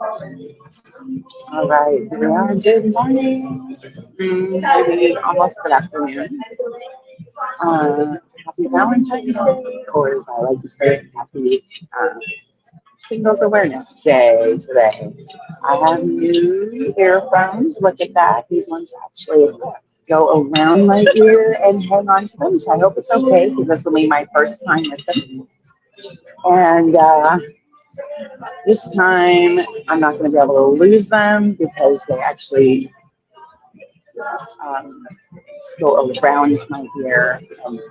All right, here we are. Good morning. Maybe almost good afternoon. Happy Valentine's Day, or as I like to say, happy Singles Awareness Day today. I have new earphones. Look at that. These ones actually go around my ear and hang on to them. So I hope it's okay because this will be my first time with them. And this time I'm not going to be able to lose them because they actually um, go around my ear and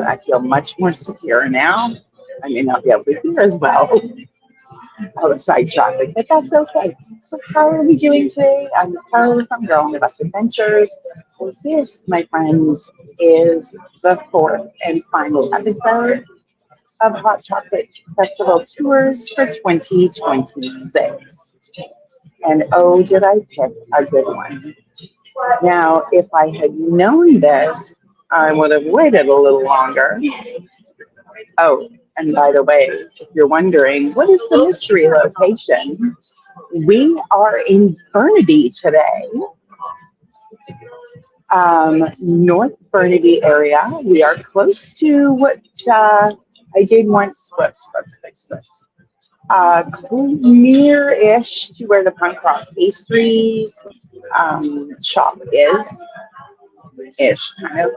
I feel much more secure now. I may not be able to hear as well outside traffic, but that's okay. So how are we doing today? I'm Carla from Girl on the Bus Adventures. Well, this, my friends, is the fourth and final episode of Hot Chocolate Festival Tours for 2026. And oh, did I pick a good one. Now, if I had known this, I would have waited a little longer. Oh, and by the way, if you're wondering, what is the mystery location? We are in Burnaby today, North Burnaby area. We are close to what I did once. Whoops, let's fix this. Near-ish to where the punk rock pastries shop is, ish kind of.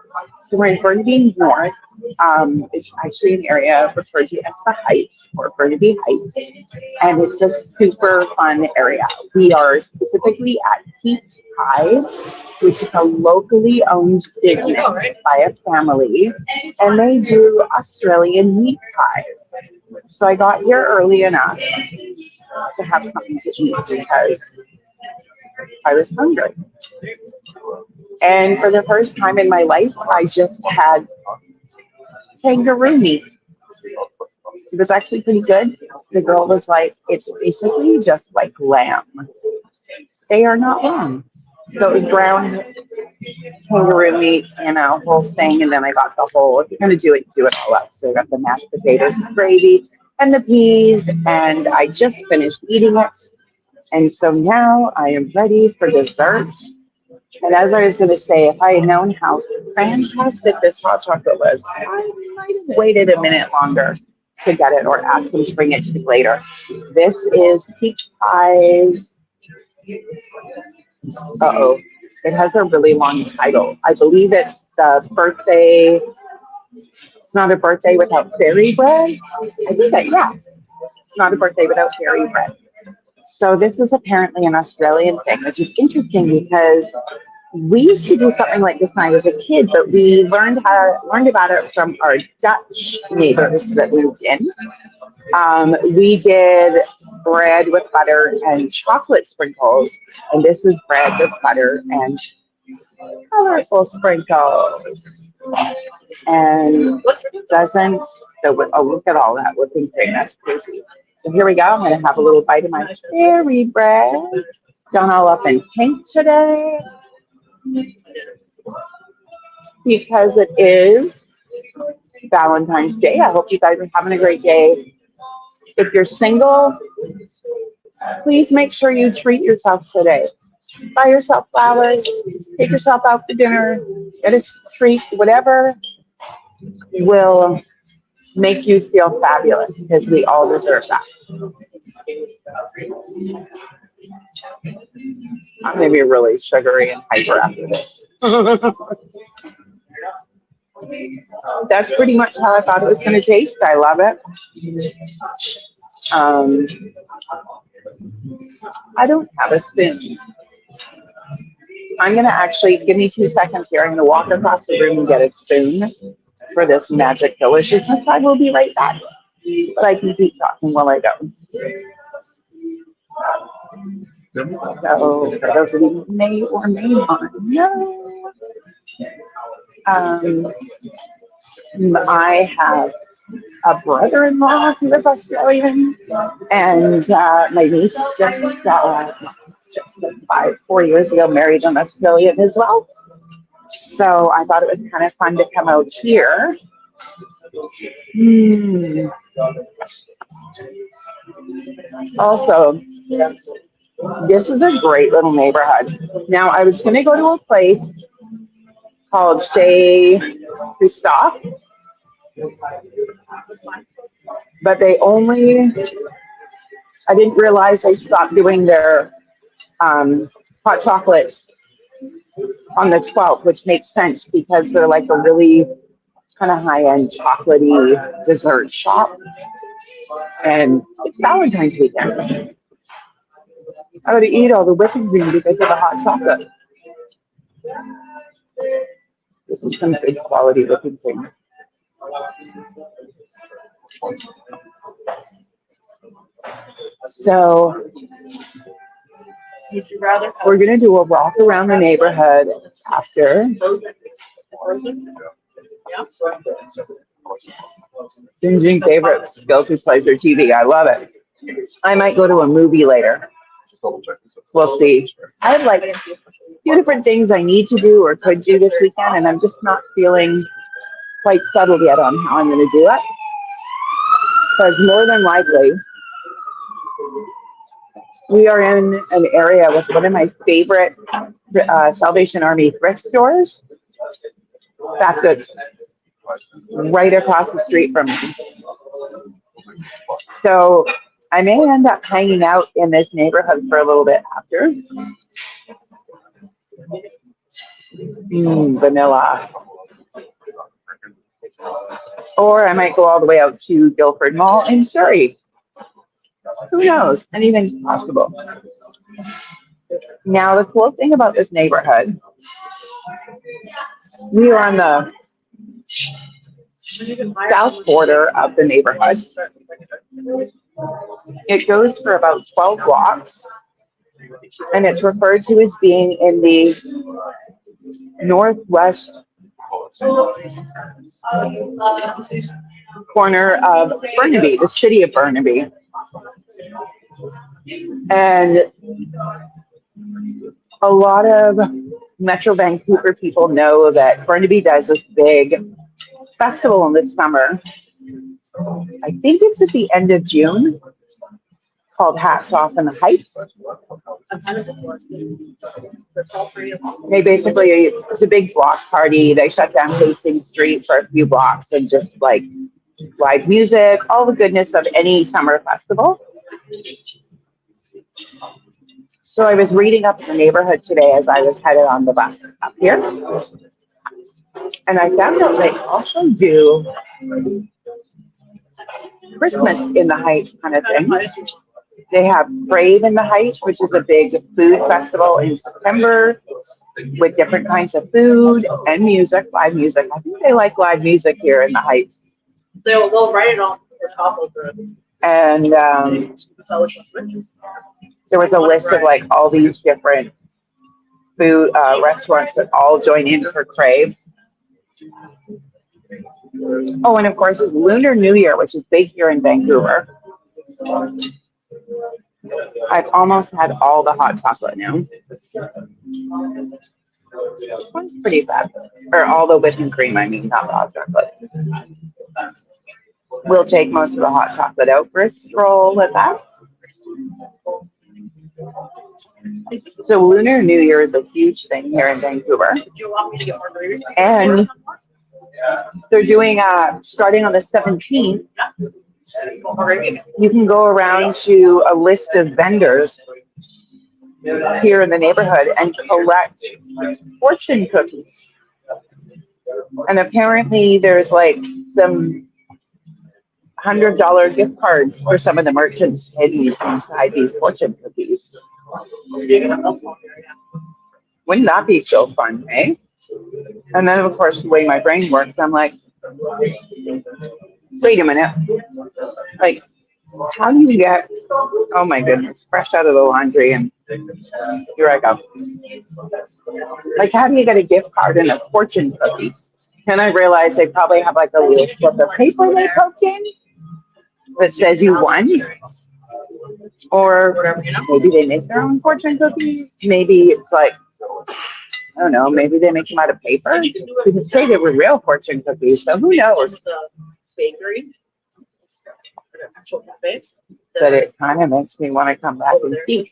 So we're in Burnaby North. It's actually an area referred to as the Heights or Burnaby Heights, and it's a super fun area. We are specifically at Peaked Pies, which is a locally owned business by a family, and they do Australian meat pies. So I got here early enough to have something to eat because I was hungry. And for the first time in my life, I just had kangaroo meat. It was actually pretty good. The girl was like, it's basically just like lamb. They are not wrong. So it was ground kangaroo meat, whole thing. And then I got the whole, if you're going to do it all up. So I got the mashed potatoes and gravy and the peas. And I just finished eating it. And so now I am ready for dessert. And as I was going to say, if I had known how fantastic this hot chocolate was, I might have waited a minute longer to get it or ask them to bring it to me later. This is peach pies. Uh-oh. It has a really long title. I believe it's the birthday. It's not a birthday without fairy bread. I think that, yeah. It's not a birthday without fairy bread. So this is apparently an Australian thing, which is interesting because we used to do something like this when I was a kid, but we learned about it from our Dutch neighbors that moved in. We did bread with butter and chocolate sprinkles, and this is bread with butter and colorful sprinkles. And doesn't look at all that whipping cream, that's crazy. So here we go. I'm going to have a little bite of my fairy bread. Done all up in pink today because it is Valentine's Day. I hope you guys are having a great day. If you're single, please make sure you treat yourself today. Buy yourself flowers, take yourself out to dinner, get a treat, whatever will make you feel fabulous because we all deserve that. I'm going to be really sugary and hyper after this. That's pretty much how I thought it was going to taste. I love it. I don't have a spoon. I'm going to actually, give me 2 seconds here. I'm going to walk across the room and get a spoon for this magic deliciousness. I will be right back. But I can keep talking while I go. So, for those of you who may or may not know, I have a brother-in-law who is Australian, and my niece just 4 years ago married an Australian as well. So I thought it was kind of fun to come out here. Also, this is a great little neighborhood. Now, I was going to go to a place called Chez Christophe, but I didn't realize they stopped doing their hot chocolates on the 12th, which makes sense because they're like a really kind of high-end chocolatey dessert shop. And it's Valentine's weekend. I gotta eat all the whipping cream because of the hot chocolate. This is some good quality whipping cream. So we're gonna do a walk around the neighborhood after. Binging favorites, go-to slicer TV. I love it. I might go to a movie later. We'll see. I have like a few different things I need to do or could do this weekend, and I'm just not feeling quite settled yet on how I'm going to do it. Because more than likely, we are in an area with one of my favorite Salvation Army thrift stores. That's right across the street from me. So I may end up hanging out in this neighborhood for a little bit after. Vanilla. Or I might go all the way out to Guildford Mall in Surrey. Who knows? Anything's possible. Now, the cool thing about this neighborhood, we are on the south border of the neighborhood. It goes for about 12 blocks, and it's referred to as being in the northwest corner of Burnaby, the city of Burnaby. And a lot of Metro Vancouver people know that Burnaby does this big festival in the summer. I think it's at the end of June, called Hats Off in the Heights. They basically, it's a big block party. They shut down Hastings Street for a few blocks and just like live music, all the goodness of any summer festival. So I was reading up the neighborhood today as I was headed on the bus up here. And I found out they also do Christmas in the Heights kind of thing. They have Brave in the Heights, which is a big food festival in September with different kinds of food and music, live music. I think they like live music here in the Heights. They'll write it on the top of the. And there was a list of like all these different food restaurants that all join in for Crave. Oh, and of course, it's Lunar New Year, which is big here in Vancouver. I've almost had all the hot chocolate now. This one's pretty bad. Or all the whipping cream, I mean, not the hot chocolate. We'll take most of the hot chocolate out for a stroll with that. So Lunar New Year is a huge thing here in Vancouver. And they're doing, starting on the 17th, you can go around to a list of vendors here in the neighborhood and collect fortune cookies. And apparently there's like some $100 gift cards for some of the merchants hidden inside these fortune cookies. Wouldn't that be so fun, eh? And then, of course, the way my brain works, I'm like, wait a minute. Like, how do you get, oh my goodness, fresh out of the laundry, and here I go. Like, how do you get a gift card and a fortune cookie? And I realized they probably have like a little slip of paper they poked in that says you won. Or maybe they make their own fortune cookies. Maybe it's like, I don't know, maybe they make them out of paper. You could say they were real fortune cookies, so who knows? actual cafe. that it kind of makes me want to come back and see.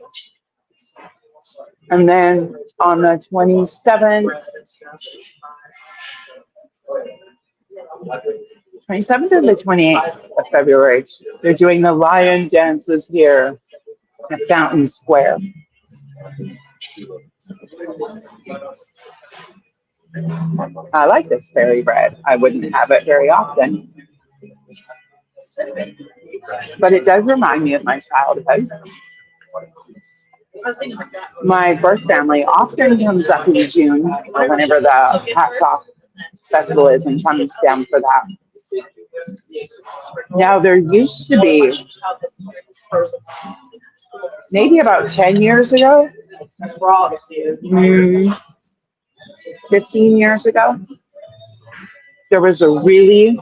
And then on the 27th, 27th or the 28th of February, they're doing the lion dances here at Fountain Square. I like this fairy bread. I wouldn't have it very often, but it does remind me of my childhood. My birth family often comes up in June or whenever the Hot Top Festival is and comes down for that. Now, there used to be, maybe about 10 years ago, 15 years ago, there was a really,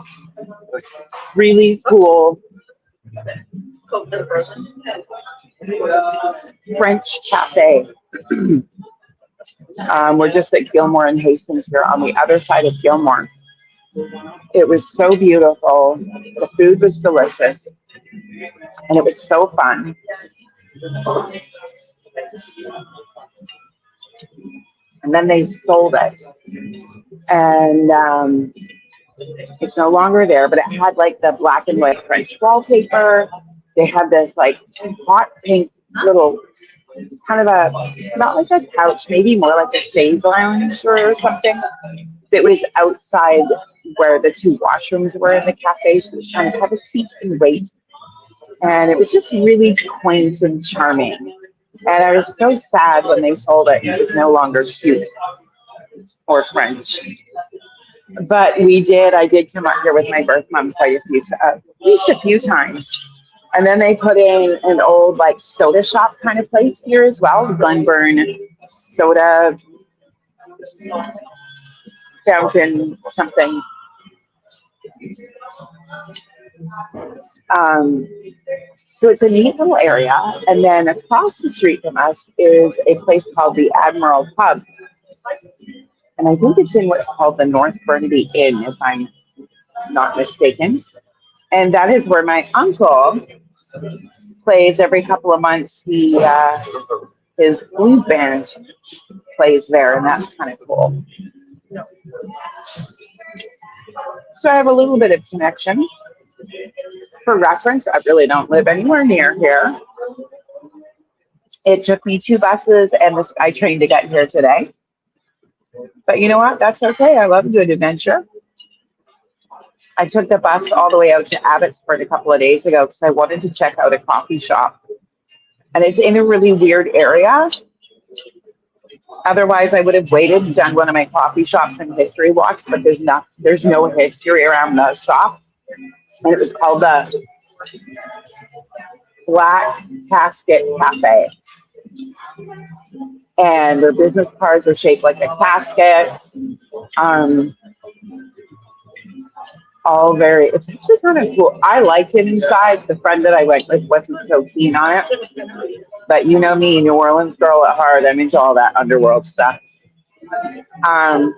really cool French cafe. We're just at Gilmore and Hastings here on the other side of Gilmore. It was so beautiful. The food was delicious. And it was so fun. And then they sold it. And it's no longer there, but it had like the black and white French wallpaper. They had this like hot pink little kind of a, not like a couch, maybe more like a chaise lounge or something that was outside where the two washrooms were in the cafe. So you kind of have a seat and wait. And it was just really quaint and charming. And I was so sad when they sold it and it was no longer cute or French. But I did come out here with my birth mom quite at least a few times. And then they put in an old like soda shop kind of place here as well, Glenburn soda fountain something. So it's a neat little area. And then across the street from us is a place called the Admiral Pub. And I think it's in what's called the North Burnaby Inn, if I'm not mistaken. And that is where my uncle plays every couple of months. His blues band plays there, and that's kind of cool. So I have a little bit of connection. For reference, I really don't live anywhere near here. It took me 2 buses and the SkyTrain to get here today. But you know what? That's okay. I love a good adventure. I took the bus all the way out to Abbotsford a couple of days ago because I wanted to check out a coffee shop. And it's in a really weird area. Otherwise, I would have waited and done one of my coffee shops and history walks, but there's no history around the shop. And it was called the Black Casket Cafe. And their business cards were shaped like a casket. It's actually kind of cool. I liked it inside. The friend that I went with wasn't so keen on it. But you know me, New Orleans girl at heart, I'm into all that underworld stuff. But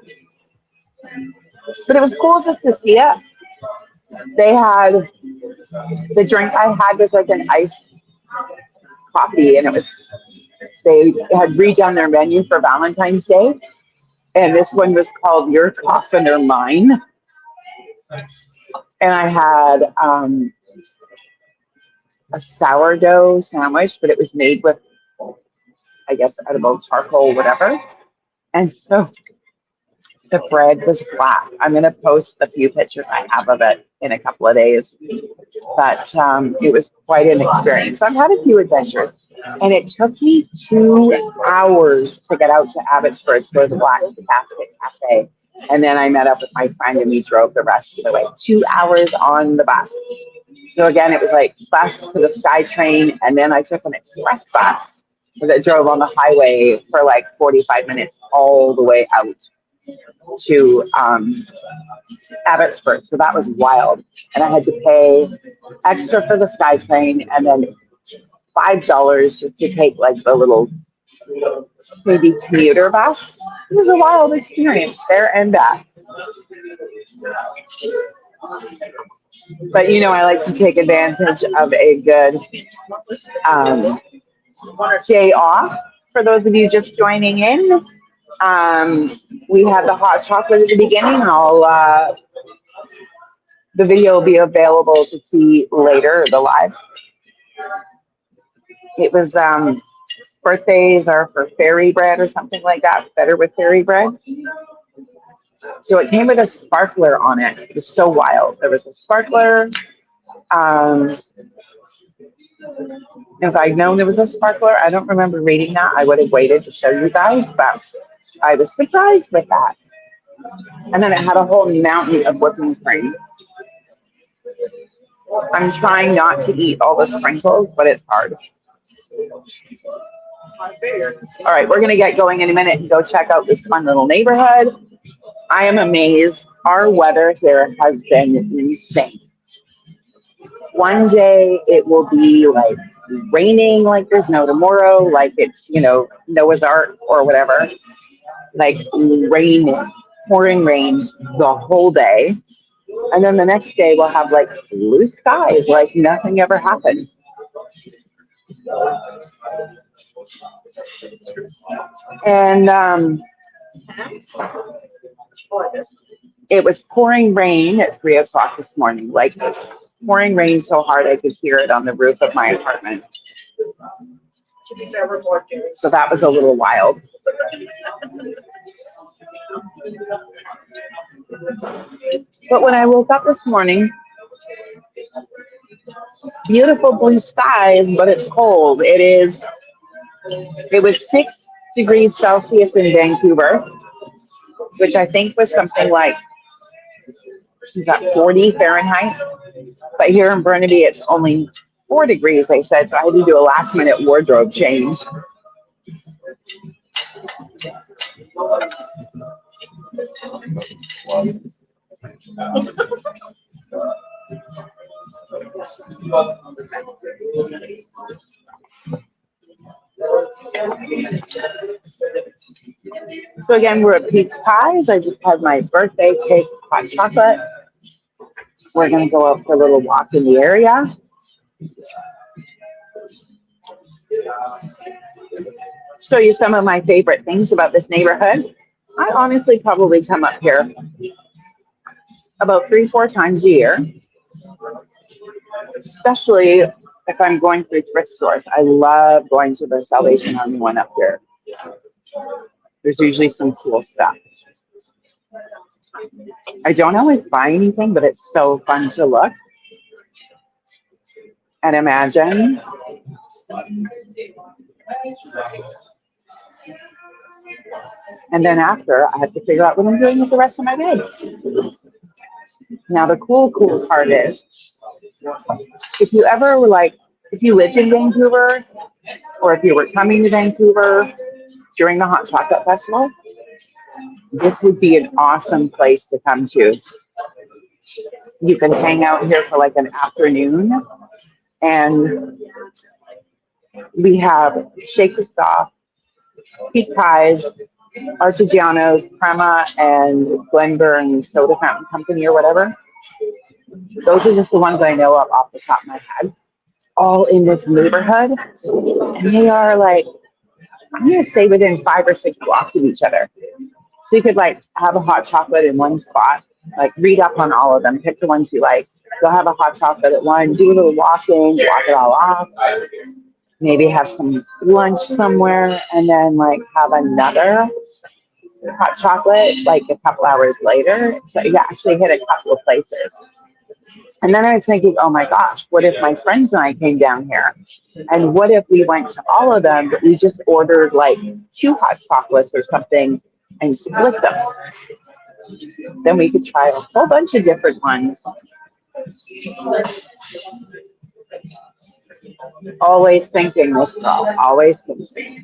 it was cool just to see it. They had, the drink I had was like an iced coffee, and they had redone their menu for Valentine's Day. And this one was called Your Coffin or Mine. And I had a sourdough sandwich, but it was made with, I guess, edible charcoal, whatever. And so the bread was black. I'm going to post the few pictures I have of it in a couple of days. But it was quite an experience. So I've had a few adventures. And it took me 2 hours to get out to Abbotsford for the Black Casket Cafe. And then I met up with my friend and we drove the rest of the way. 2 hours on the bus. So again, it was like bus to the SkyTrain, and then I took an express bus that drove on the highway for like 45 minutes all the way out to Abbotsford. So that was wild. And I had to pay extra for the SkyTrain and then $5 just to take like the little maybe commuter bus. It was a wild experience there and back. But you know, I like to take advantage of a good um, day off. For those of you just joining in, um, we had the hot chocolate at the beginning. The video will be available to see later, the live. It was birthdays are for fairy bread or something like that. Better with fairy bread. So it came with a sparkler on it. It was so wild. There was a sparkler. Um, if I'd known there was a sparkler, I don't remember reading that. I would have waited to show you guys, but I was surprised with that. And then it had a whole mountain of whipping cream. I'm trying not to eat all the sprinkles, but it's hard. All right, we're going to get going in a minute and go check out this fun little neighborhood. I am amazed. Our weather here has been insane. One day it will be like raining like there's no tomorrow, like it's, you know, Noah's Ark or whatever. Like rain, pouring rain the whole day. And then the next day we'll have like blue skies, like nothing ever happened. And it was pouring rain at 3 o'clock this morning. Like it's pouring rain so hard I could hear it on the roof of my apartment. So that was a little wild. But when I woke up this morning, beautiful blue skies, but it's cold. It was 6 degrees Celsius in Vancouver, which I think was something like, is that 40 Fahrenheit? But here in Burnaby, it's only 4 degrees, they said. So I had to do a last minute wardrobe change. So again, we're at Peach Pies. I just had my birthday cake, hot chocolate. We're going to go out for a little walk in the area. Show you some of my favorite things about this neighborhood. I honestly probably come up here about 3-4 times a year, especially if I'm going through thrift stores. I love going to the Salvation Army one up here. There's usually some cool stuff. I don't always buy anything, but it's so fun to look and imagine. And then after, I have to figure out what I'm doing with the rest of my day. Now, the cool part is, if you ever were like, if you lived in Vancouver, or if you were coming to Vancouver during the Hot Chocolate Festival, this would be an awesome place to come to. You can hang out here for like an afternoon, and we have Shake the Stop, Peach Pies, Artigiano's, Crema, and Glenburn Soda Fountain Company or whatever. Those are just the ones I know of off the top of my head. All in this neighborhood. And they are like, I'm going to say within 5 or 6 blocks of each other. So you could like have a hot chocolate in one spot, like read up on all of them, pick the ones you like. Go have a hot chocolate at one, do a little walking, walk it all off. Maybe have some lunch somewhere, and then like have another hot chocolate like a couple hours later. So you actually hit a couple of places. And then I was thinking, oh my gosh, what if my friends and I came down here? And what if we went to all of them, but we just ordered like 2 hot chocolates or something and split them? Then we could try a whole bunch of different ones. Always thinking, this girl, always thinking.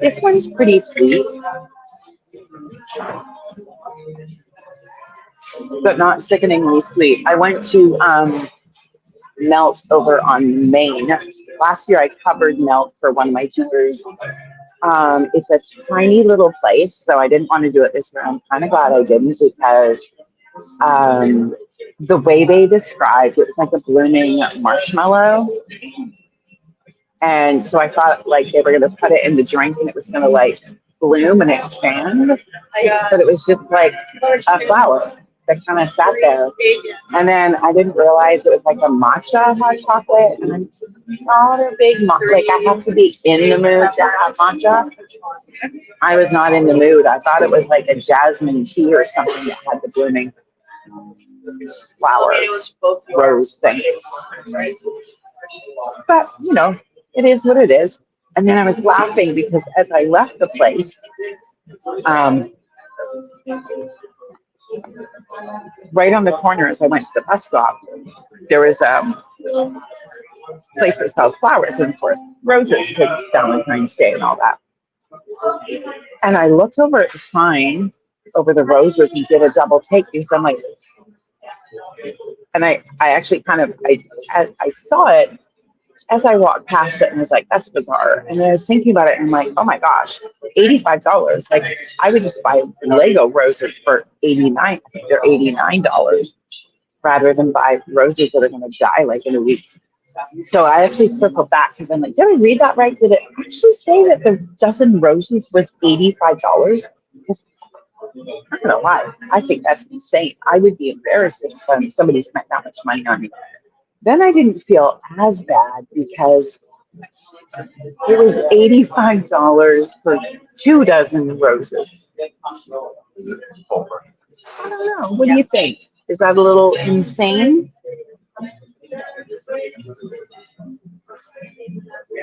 This one's pretty sweet, but not sickeningly sweet. I went to Melt over on Main. Last year I covered Melt for one of my tours. It's a tiny little place, so I didn't want to do it this year. I'm kind of glad I didn't because the way they described it was like a blooming marshmallow. And so I thought like they were going to put it in the drink and it was going to like bloom and expand. But it was just like a flower that kind of sat there. And then I didn't realize it was like a matcha hot chocolate. And I'm not a big, like I have to be in the mood to have matcha. I was not in the mood. I thought it was like a jasmine tea or something that had the blooming flower rose thing. But, you know, it is what it is. And then I was laughing because as I left the place, right on the corner as I went to the bus stop, there was a place that sells flowers and, of course, roses because Valentine's Day and all that. And I looked over at the sign over the roses and did a double take because I'm like, and I actually kind of, I saw it as I walked past it and was like, that's bizarre. And then I was thinking about it and I'm like, oh my gosh, $85. Like I would just buy Lego roses for $89. I think they're $89 rather than buy roses that are going to die like in a week. So I actually circled back because I'm like, did I read that right? Did it actually say that the dozen roses was $85? Because I'm not gonna lie, I think that's insane. I would be embarrassed if somebody spent that much money on me. Then I didn't feel as bad because it was $85 for 2 dozen roses. I don't know. What do you think? Is that a little insane?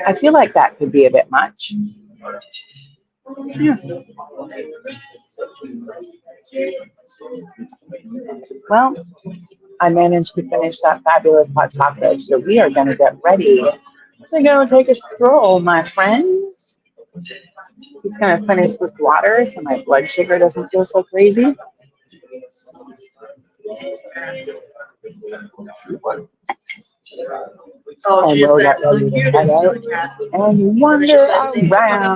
I feel like that could be a bit much. Yeah. Well, I managed to finish that fabulous hot chocolate, so we are going to get ready to go take a stroll, my friends. Just going to finish this water so my blood sugar doesn't feel so crazy. And we'll get ready to head out and wander around.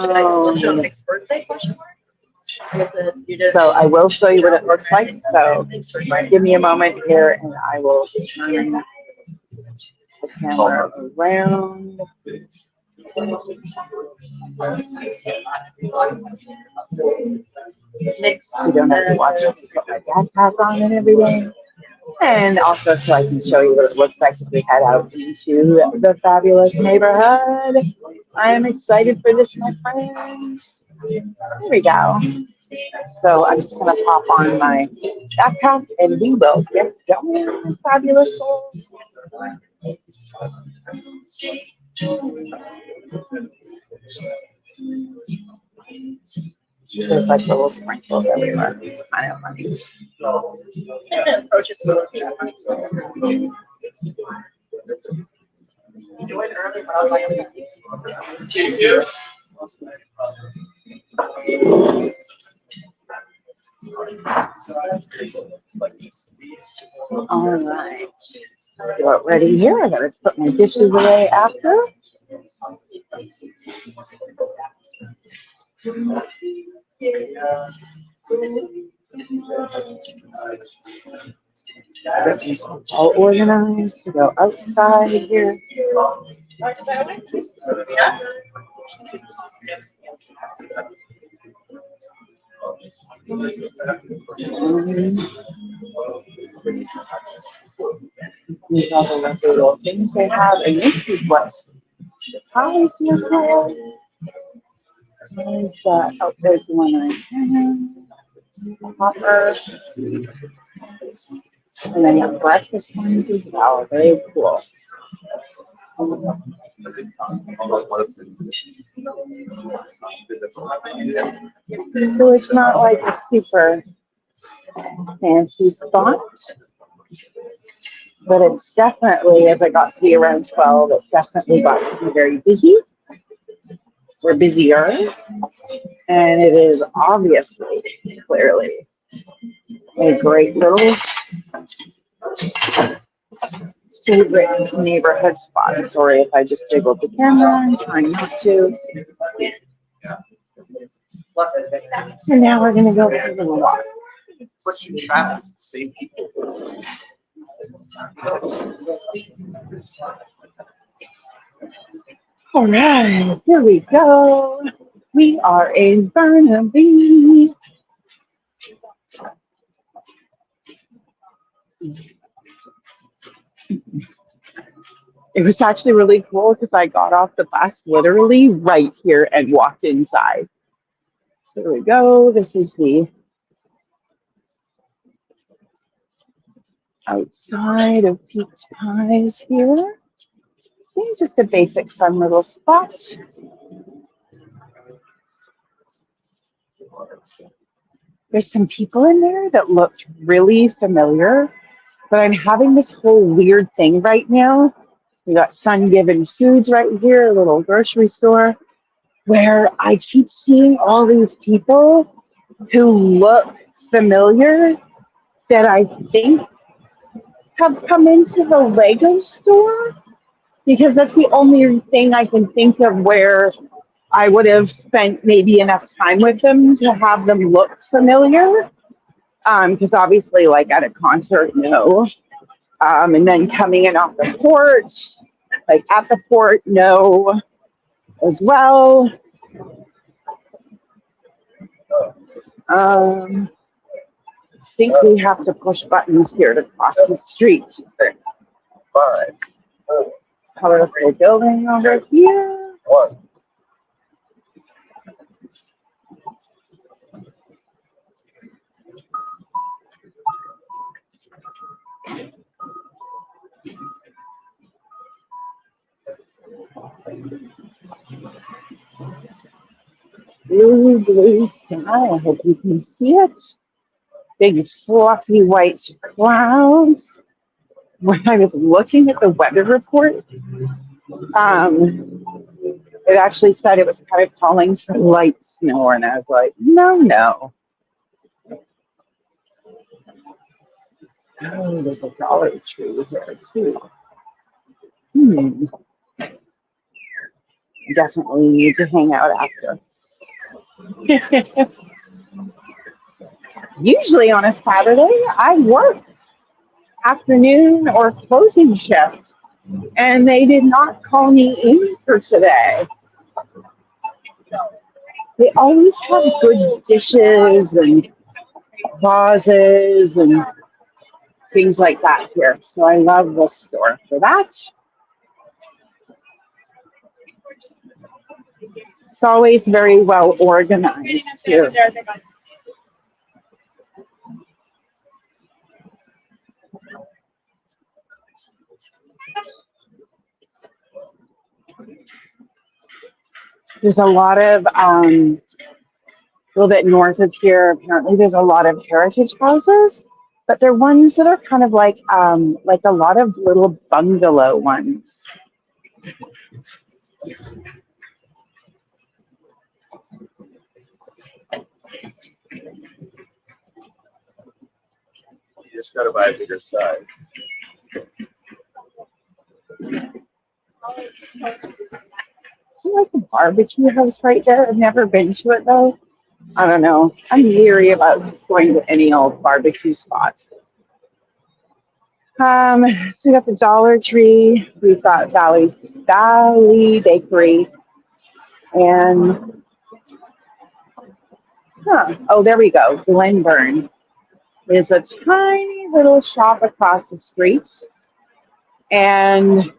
So I will show you what it looks like. So give me a moment here and I will turn the camera around. You don't have to watch it. Put my backpack on and everything. And also so I can show you what it looks like as we head out into the fabulous neighborhood. I am excited for this, my friends. There we go. So I'm just going to pop on my backpack and we will get going, fabulous souls. There's like little sprinkles everywhere. It's kind of funny. All right. Get ready here. I gotta put my dishes away after. All organized to go outside here. These are the lovely little things they have, and this is what the pies look like. There's the, oh, there's the one I have, hopper, and then you have breakfast ones as well. Very cool. So it's not like a super fancy spot, but it's definitely, as I got to be around 12, it definitely got to be very busy. We're busier, and it is obviously, clearly, a great little favorite neighborhood spot. Sorry if I just jiggled the camera. I'm trying not to. So now we're gonna go for a little walk. All right, here we go. We are in Burnaby. It was actually really cool because I got off the bus literally right here and walked inside. So there we go. This is the outside of Peaked Pies here. See, just a basic fun little spot. There's some people in there that looked really familiar, but I'm having this whole weird thing right now. We got Sun Given Foods right here, a little grocery store, where I keep seeing all these people who look familiar that I think have come into the Lego store, because that's the only thing I can think of where I would have spent maybe enough time with them to have them look familiar. Because obviously, like at a concert, no. And then coming in off the porch, like at the port, no, as well. I think we have to push buttons here to cross the street. Colorful building over here. Blue sky. I hope you can see it. Big fluffy white clouds. When I was looking at the weather report, it actually said it was kind of calling for light snow, and I was like, no. Oh, there's a Dollar Tree here too. Definitely need to hang out after. Usually on a Saturday, I work afternoon or closing shift, and they did not call me in for today. They always have good dishes and vases and things like that here. So I love this store for that. It's always very well organized too. There's a lot of, a little bit north of here, apparently there's a lot of heritage houses, but they're ones that are kind of like a lot of little bungalow ones. You just got to buy a bigger size. See, like a barbecue house right there. I've never been to it though. I don't know. I'm leery about just going to any old barbecue spot. So we got the Dollar Tree. We've got Valley Bakery, and oh, there we go. Glenburn is a tiny little shop across the street, and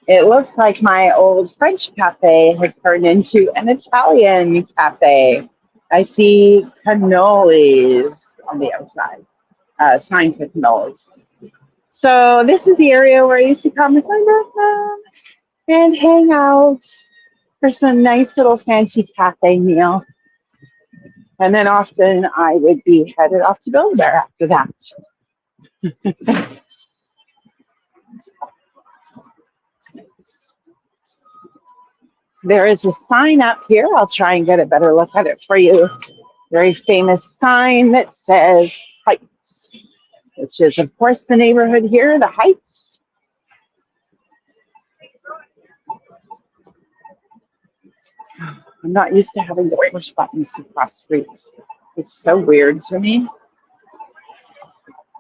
it looks like my old French cafe has turned into an Italian cafe. I see cannolis on the outside, sign for cannolis. So this is the area where I used to come with my girlfriend and hang out for some nice little fancy cafe meal. And then often I would be headed off to Build-A-Bear after that. There is a sign up here. I'll try and get a better look at it for you. Very famous sign that says Heights, which is, of course, the neighborhood here, the Heights. I'm not used to having to push buttons to cross streets. It's so weird to me.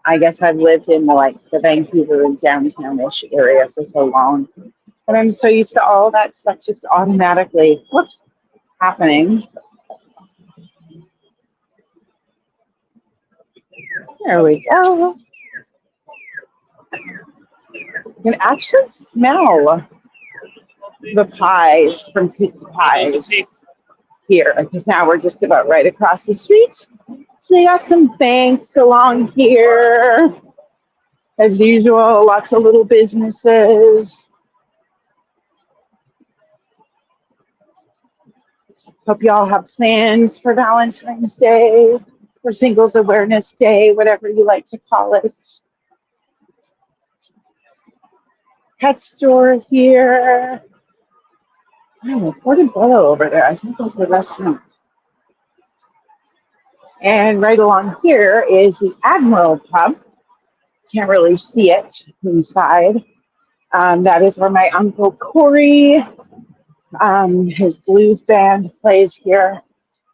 I guess I've lived in the Vancouver and downtown-ish area for so long. And I'm so used to all that stuff just automatically, happening. There we go. You can actually smell the pies from Pizza Pies here, because now we're just about right across the street. So you got some banks along here. As usual, lots of little businesses. Hope you all have plans for Valentine's Day or Singles Awareness Day, whatever you like to call it. Pet store here. Oh, Portobello over there. I think that's a restaurant. And right along here is the Admiral Pub. Can't really see it inside. That is where my Uncle Corey, his blues band, plays here.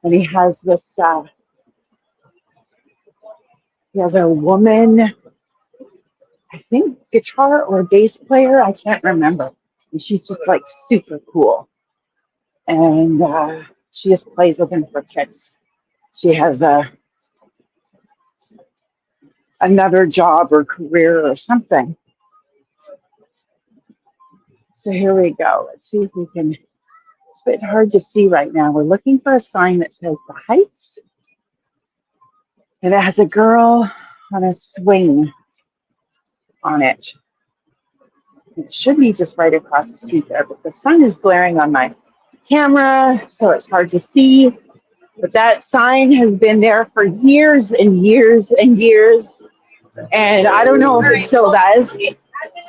And he has this, he has a woman, I think guitar or bass player, I can't remember. And she's just like super cool. And she just plays with him for kicks. She has another job or career or something. So here we go. Let's see if we can, it's a bit hard to see right now. We're looking for a sign that says the Heights. And it has a girl on a swing on it. It should be just right across the street there, but the sun is blaring on my camera, so it's hard to see. But that sign has been there for years and years and years. And I don't know if it still does,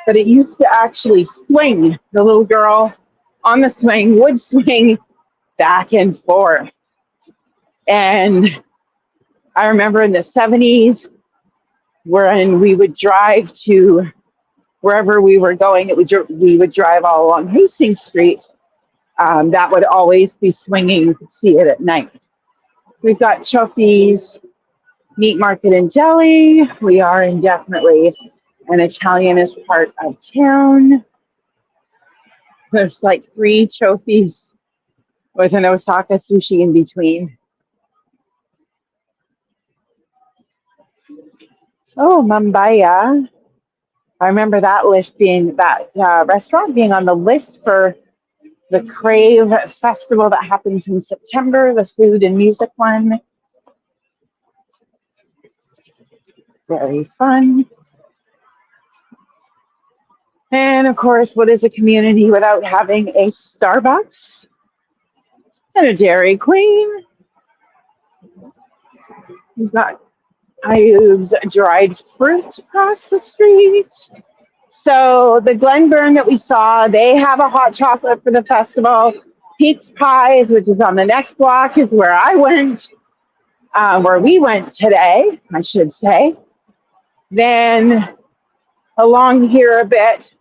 but it used to actually swing. The little girl on the swing would swing back and forth. And I remember in the 70s when we would drive to wherever we were going, we would drive all along Hastings Street. That would always be swinging. You could see it at night. We've got Chuffy's Meat Market and Deli. We are in definitely an Italianish part of town. There's like 3 Chuffy's with an Osaka sushi in between. Oh, Mambaya. I remember that restaurant being on the list for the Crave Festival that happens in September, the food and music one. Very fun. And of course, what is a community without having a Starbucks and a Dairy Queen? We've got Ayub's dried fruit across the street. So the Glenburn that we saw, they have a hot chocolate for the festival. Peaked Pies, which is on the next block, is where I went, where we went today, I should say. Then along here a bit,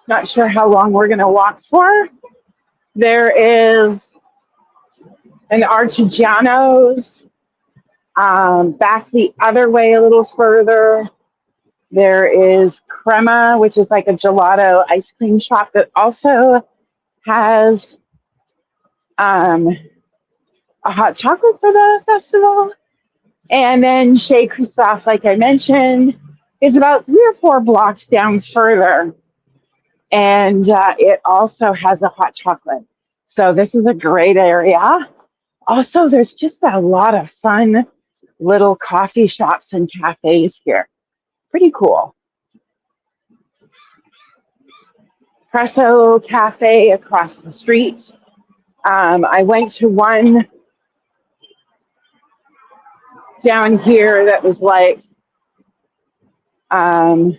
not sure how long we're going to walk for. There is an Artigiano's. Back the other way a little further, there is Crema, which is like a gelato ice cream shop that also has a hot chocolate for the festival. And then Chez Christophe, like I mentioned, is about 3 or 4 blocks down further. And it also has a hot chocolate. So this is a great area. Also, there's just a lot of fun little coffee shops and cafes here. Pretty cool. Presso Cafe across the street. I went to one down here that was like it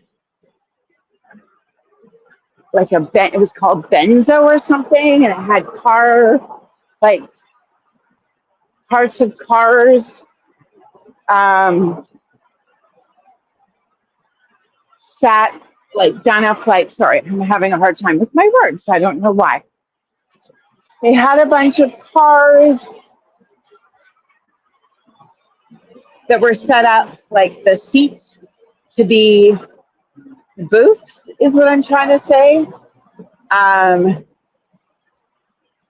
was called Benzo or something, and it had parts of cars. Sat like done up like, sorry, I'm having a hard time with my words. I don't know why. They had a bunch of cars that were set up, like the seats to be booths, is what I'm trying to say. Um,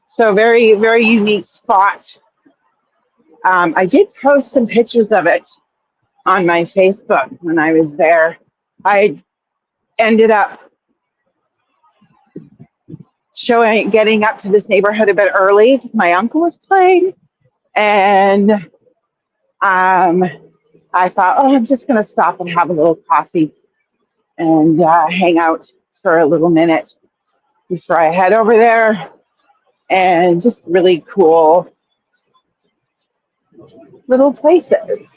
so very, very unique spot. I did post some pictures of it on my Facebook when I was there. I ended up getting up to this neighborhood a bit early because my uncle was playing, and I thought, oh, I'm just going to stop and have a little coffee and hang out for a little minute before I head over there. And just really cool little places.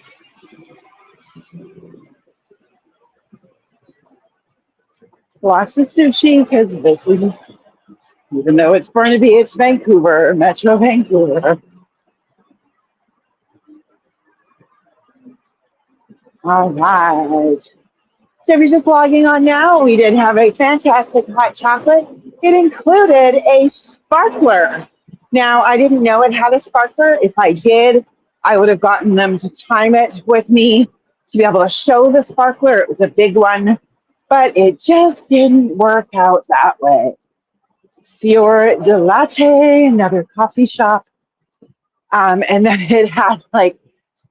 Lots of sushi because this is, even though it's Burnaby, it's Vancouver, Metro Vancouver. All right. So if you're just logging on now, we did have a fantastic hot chocolate. It included a sparkler. Now, I didn't know it had a sparkler. If I did, I would have gotten them to time it with me to be able to show the sparkler. It was a big one, but it just didn't work out that way. Fior de Latte, another coffee shop. And then it had like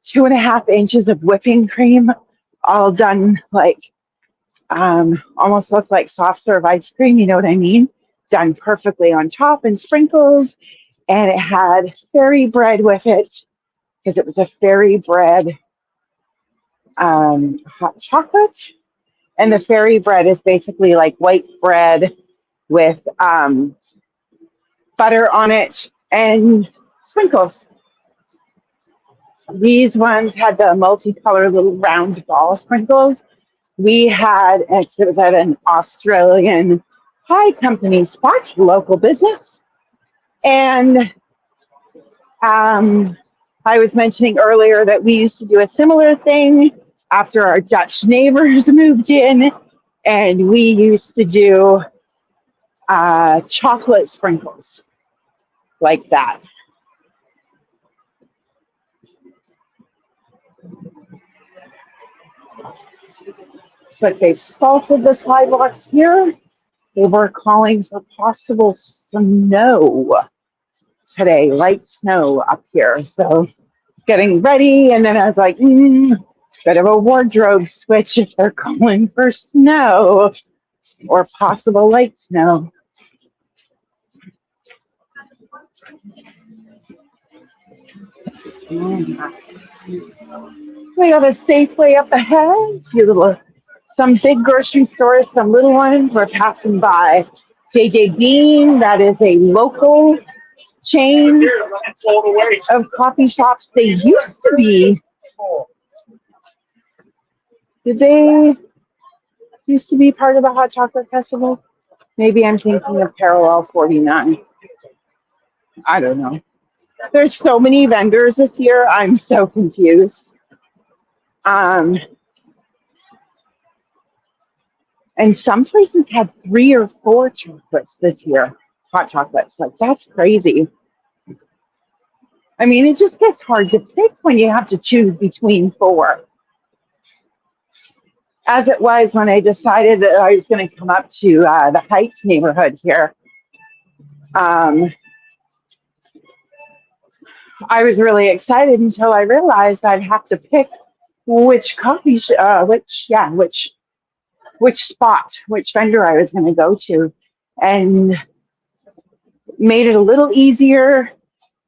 2.5 inches of whipping cream, all done like almost looked like soft serve ice cream, you know what I mean? Done perfectly on top and sprinkles. And it had fairy bread with it because it was a fairy bread hot chocolate. And the fairy bread is basically like white bread with butter on it and sprinkles. These ones had the multicolored little round ball sprinkles. We had, it was at an Australian pie company spot, local business. And I was mentioning earlier that we used to do a similar thing after our Dutch neighbors moved in. And we used to do chocolate sprinkles like that. It's like they've salted the sidewalks here. They were calling for possible snow today, light snow up here. So it's getting ready. And then I was like, bit of a wardrobe switch if they're calling for snow or possible light snow. We have a Safeway up ahead. Some big grocery stores, some little ones. We're passing by JJ Bean. That is a local chain of coffee shops. They used to be. Did they used to be part of the Hot Chocolate Festival? Maybe I'm thinking of Parallel 49. I don't know. There's so many vendors this year. I'm so confused. And some places had 3 or 4 chocolates this year, hot chocolates. Like, that's crazy. I mean, it just gets hard to pick when you have to choose between 4. As it was when I decided that I was going to come up to the Heights neighborhood here. I was really excited until I realized I'd have to pick which which vendor I was going to go to, and made it a little easier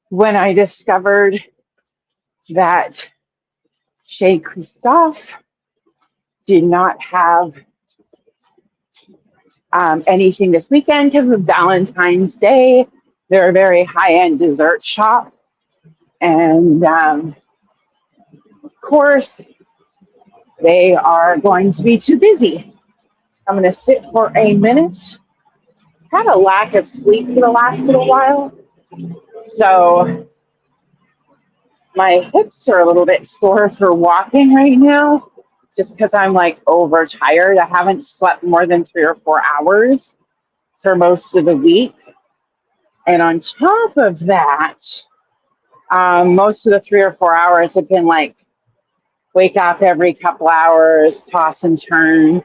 when I discovered that Chez Christophe did not have anything this weekend because of Valentine's Day. They're a very high-end dessert shop, and of course, they are going to be too busy. I'm going to sit for a minute. Had a lack of sleep for the last little while, so my hips are a little bit sore for walking right now, just because I'm like overtired. I haven't slept more than 3 or 4 hours for most of the week, And on top of that, most of the 3 or 4 hours have been like wake up every couple hours, toss and turn.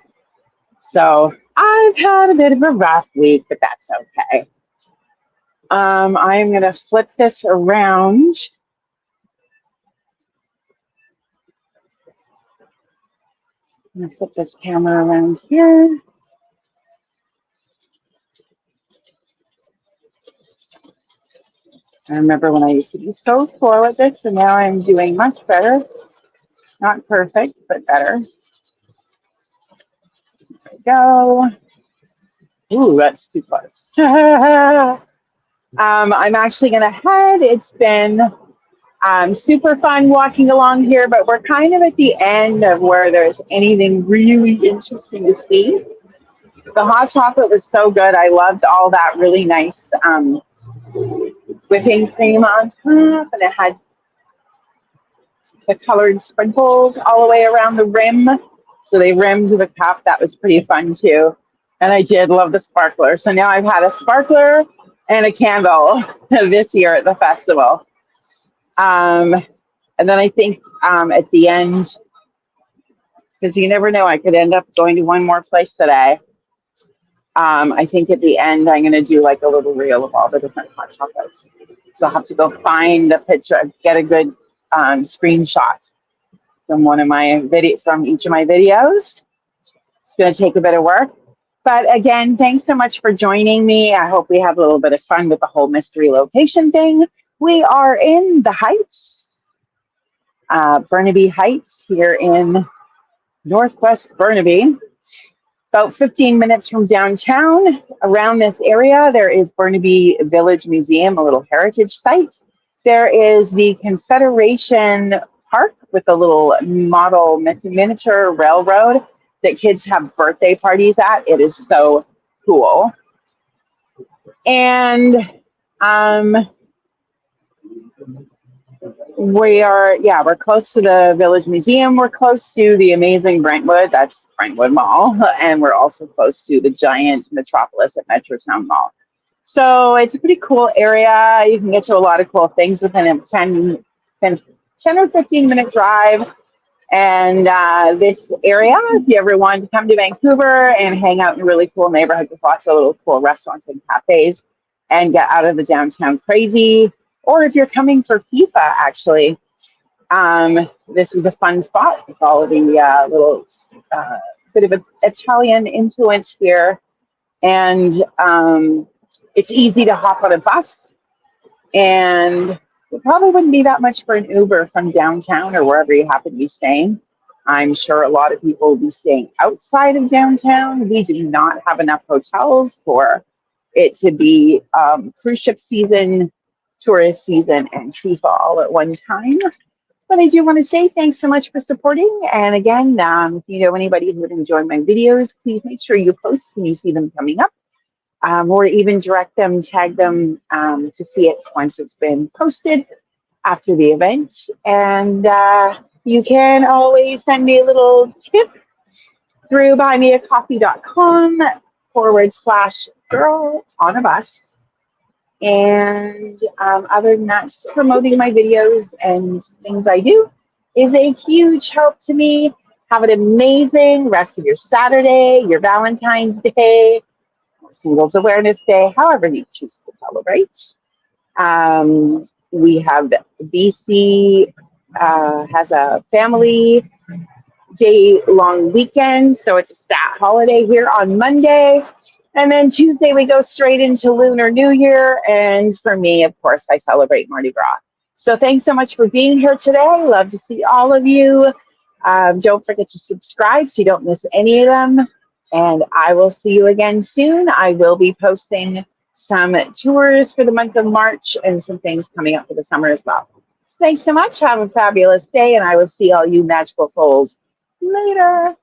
So I've had a bit of a rough week, but that's okay. I'm going to flip this around. I'm going to flip this camera around here. I remember when I used to be so slow at this, and now I'm doing much better. Not perfect, but better. There we go. Ooh, that's too close. I'm actually going to head. It's been super fun walking along here, but we're kind of at the end of where there's anything really interesting to see. The hot chocolate was so good. I loved all that really nice whipping cream on top, and it had the colored sprinkles all the way around the rim. So they rimmed the cup. That was pretty fun too. And I did love the sparkler. So now I've had a sparkler and a candle this year at the festival. And then I think at the end, because you never know, I could end up going to one more place today. I think at the end, I'm going to do like a little reel of all the different hot chocolates. So I'll have to go find a picture, get a good screenshot from from each of my videos. It's going to take a bit of work. But again, thanks so much for joining me. I hope we have a little bit of fun with the whole mystery location thing. We are in the Heights, Burnaby Heights here in Northwest Burnaby. About 15 minutes from downtown. Around this area, there is Burnaby Village Museum, a little heritage site. There is the Confederation Park with a little model miniature railroad that kids have birthday parties at. It is so cool. And we're close to the Village Museum. We're close to the amazing Brentwood. That's Brentwood Mall. And we're also close to the giant metropolis at Metrotown Mall. So it's a pretty cool area. You can get to a lot of cool things within a 10 or 15 minute drive. And this area, if you ever wanted to come to Vancouver and hang out in a really cool neighborhood with lots of little cool restaurants and cafes and get out of the downtown crazy, or if you're coming for FIFA, actually, this is a fun spot with all of the little bit of an Italian influence here. And it's easy to hop on a bus, and it probably wouldn't be that much for an Uber from downtown or wherever you happen to be staying. I'm sure a lot of people will be staying outside of downtown. We do not have enough hotels for it to be cruise ship season, tourist season, and FIFA all at one time. But I do want to say thanks so much for supporting. And again, if you know anybody who would enjoy my videos, please make sure you post when you see them coming up. Or even direct them, tag them to see it once it's been posted after the event. And you can always send me a little tip through buymeacoffee.com/girl on a bus. And other than that, just promoting my videos and things I do is a huge help to me. Have an amazing rest of your Saturday, your Valentine's Day, Singles Awareness Day, however you choose to celebrate. We have BC has a family day-long weekend, so it's a stat holiday here on Monday. And then Tuesday, we go straight into Lunar New Year. And for me, of course, I celebrate Mardi Gras. So thanks so much for being here today. Love to see all of you. Don't forget to subscribe so you don't miss any of them. And I will see you again soon. I will be posting some tours for the month of March and some things coming up for the summer as well. So thanks so much. Have a fabulous day, and I will see all you magical souls later.